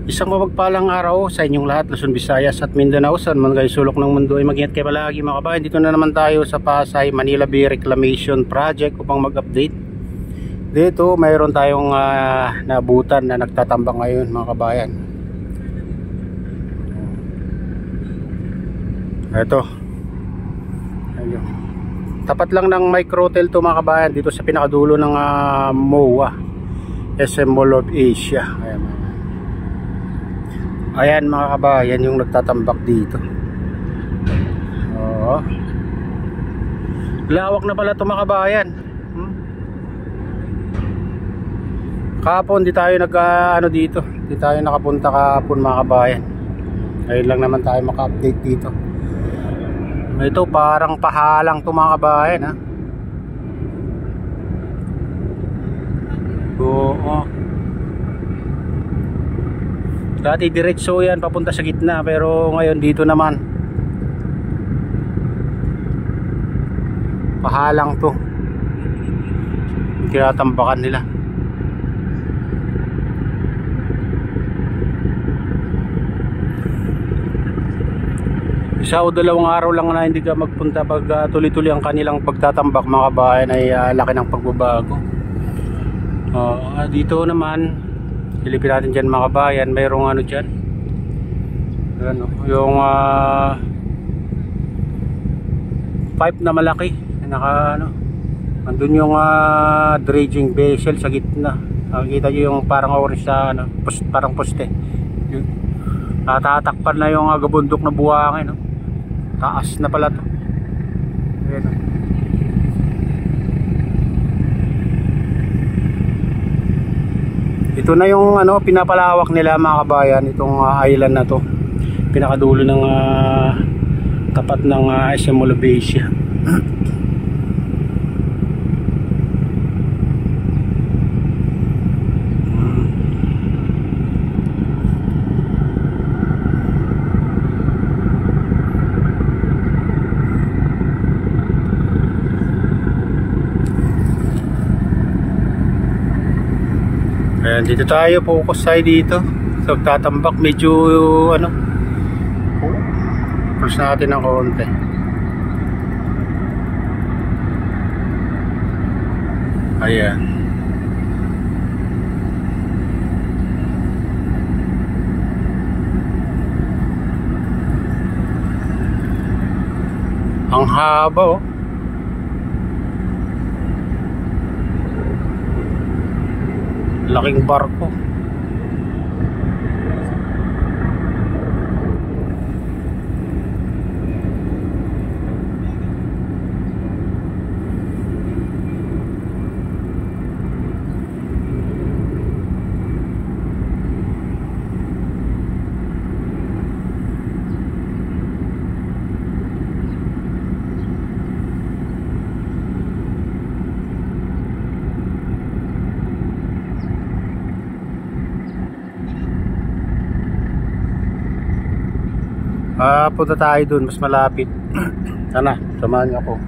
Isang mapagpalang araw sa inyong lahat, Luzon, Visayas at Mindanao. Saan man kayo sulok ng mundo ay mag-ingat kayo palagi mga kabayan. Dito na naman tayo sa Pasay Manila Bay Reclamation Project upang mag-update. Dito mayroon tayong naabutan na nagtatambak ngayon mga kabayan. Ito. Ayun. Tapat lang ng micro hotel to mga kabayan, dito sa pinakadulo ng MOA, SM Mall of Asia. Ayan mga kabayan yung nagtatambak dito. Oo. Lawak na pala ito mga kabayan. Kahapon di tayo dito. Di tayo nakapunta kahapon mga kabayan. Ngayon lang naman tayo maka-update dito. Ito parang pahalang ito mga kabayan ha. Oo. Dati diretso yan papunta sa gitna, pero ngayon dito naman pahalang to, kaya tambakan nila. Isa o dalawang araw lang na hindi ka magpunta, pag tuloy-tuloy ang kanilang pagtatambak mga kabayan ay laki ng pagbabago. Dito naman silipin natin dyan mga kabayan, mayroong ano dyan, ano, yung pipe na malaki naka ano, andun yung dredging vessel sa gitna. Nakikita nyo yung parang orange sa ano, parang poste yun. Tatakpan na yung gabundok na buhangin, no? Taas na pala to. Ayan, no? Ito na yung ano, pinapalawak nila mga kabayan, itong island na to, pinakadulo ng tapat ng SM Mall of Asia. Ayan, dito tayo, focus tayo dito. So, tatambak, medyo ano, push natin ng konti. Ayan. Ang haba oh. Laking barko. Punta tayo dun, mas malapit. Sana, samahan niyo ako.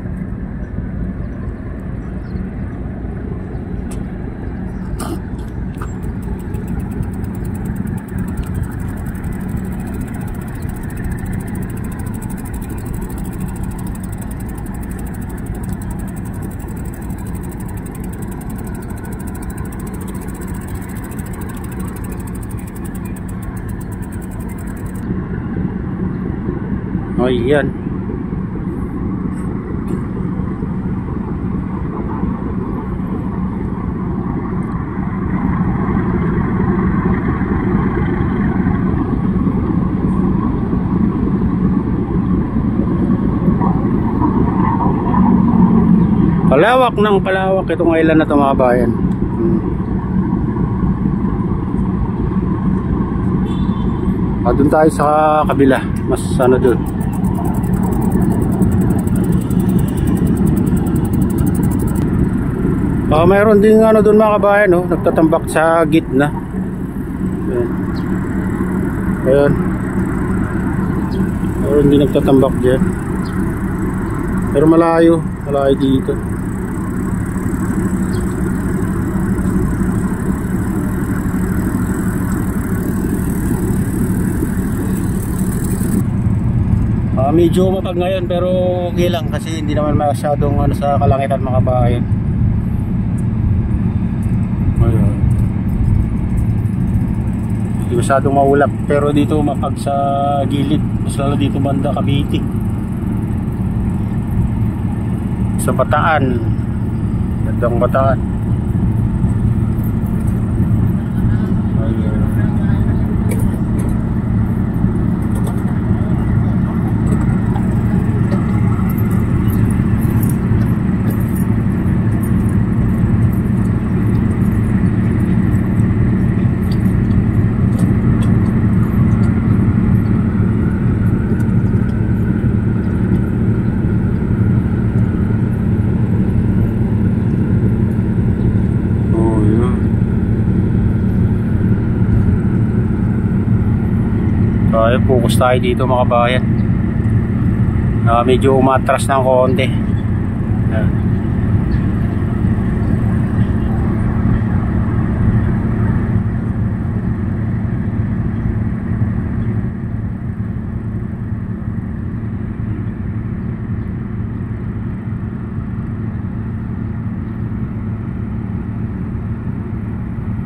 Ayan. Palawak ng palawak itong island na ito mga bayan. Doon tayo sa kabila, mas ano doon. Mayroon din ano doon mga kabayan, no? Nagtatambak sa gitna. Ayan. Mayroon din nagtatambak dyan. Pero malayo dito. Medyo mapag ngayon pero okay lang kasi hindi naman masyadong ano sa kalangitan mga kabayan. Ayun. Hindi masyadong maulap pero dito mapag sa gilid, mas lalo dito banda Cavite, sa Bataan, gandang Bataan. Ayun. Tayo, focus tayo dito mga kabayan. Medyo umatras ng konti. Ayan.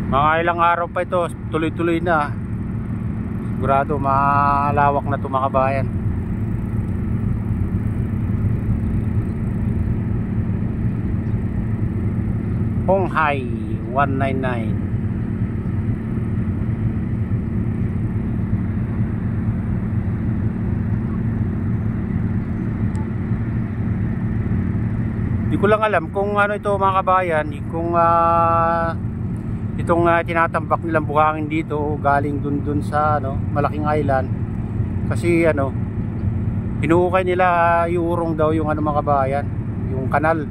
Mga ilang araw pa ito, tuloy-tuloy na. Sigurado malawak na ito mga kabayan. Honghai 199. Hindi ko lang alam kung ano ito mga kabayan, kung itong tinatambak nilang buhangin dito galing dun sa malaking island, kasi hinuhukay nila iurong daw yung mga kabayan, yung kanal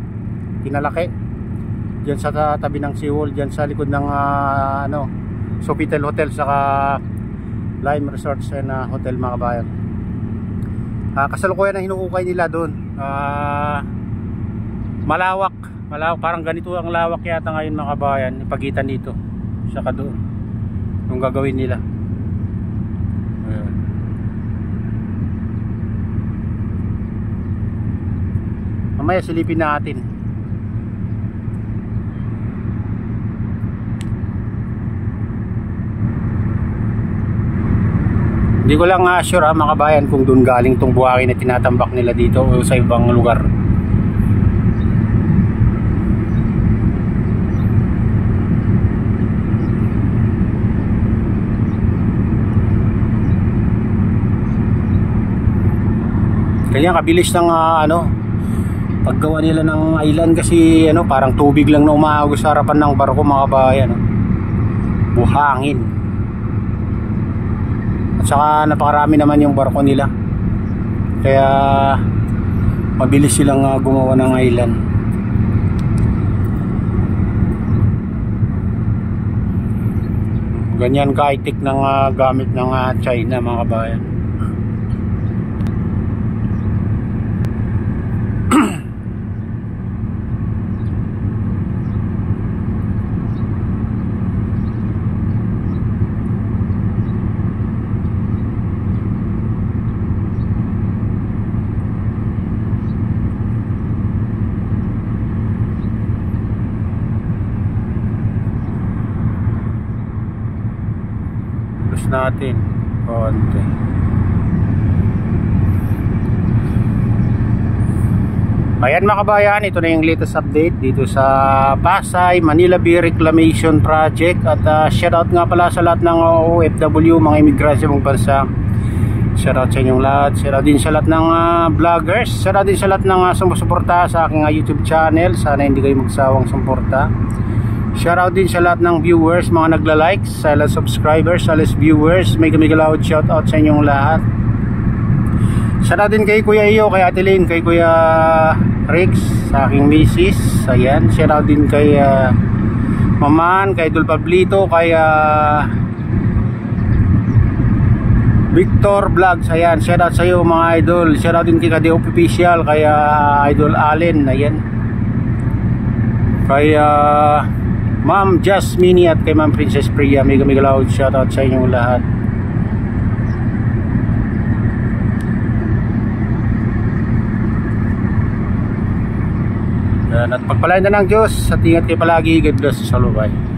pinalaki diyan sa tabi ng seawall, diyan sa likod ng Sofitel Hotel saka Lime Resorts and Hotel mga kabayan. Kasalukuyan ang hinuhukay nila doon. Malawak, parang ganito ang lawak yata ngayon mga kabayan, yung pagitan dito saka doon yung gagawin nila. Ayan. Mamaya silipin natin. Hindi ko lang sure mga kabayan kung doon galing tong buhangin na tinatambak nila dito o sa ibang lugar. Kaya kabilis ng paggawa nila ng island kasi parang tubig lang na umaagos sa harapan ng barko mga kabayan. Buhangin. At saka napakarami naman yung barko nila. Kaya mabilis silang gumawa ng island. Ganyan ka-high-tech ng gamit ng China mga kabayan. Natin konti. Ayan mga kabayan, ito na yung latest update dito sa Pasay Manila Bay Reclamation Project. At shoutout nga pala sa lahat ng OFW, mga imigrasyon mong bansa. Shoutout sa inyong lahat. Shoutout din sa lahat ng vloggers. Shoutout din sa lahat ng sumusuporta sa aking YouTube channel. Sana hindi kayo magsawang sumuporta. Shoutout din sa lahat ng viewers, mga nagla-likes, sa lahat subscribers, sa lahat viewers. May loud shoutout sa inyong lahat. Shoutout din kay Kuya Iyo, kay Ate Lynn, kay Kuya Rex, sa aking misis. Ayan, shoutout din kay Maman, kay Idol Pablito, kay Victor Vlogs. Ayan, shoutout sa iyo mga idol. Shoutout din kay Kadeop Official, kay Idol Allen. Ayan, kay Ma'am Jasmine at kay Ma'am Princess Priya. Mega loud shoutout sa inyong lahat. At pagpalain na ng Diyos at ingat kayo palagi. God bless sa lubay.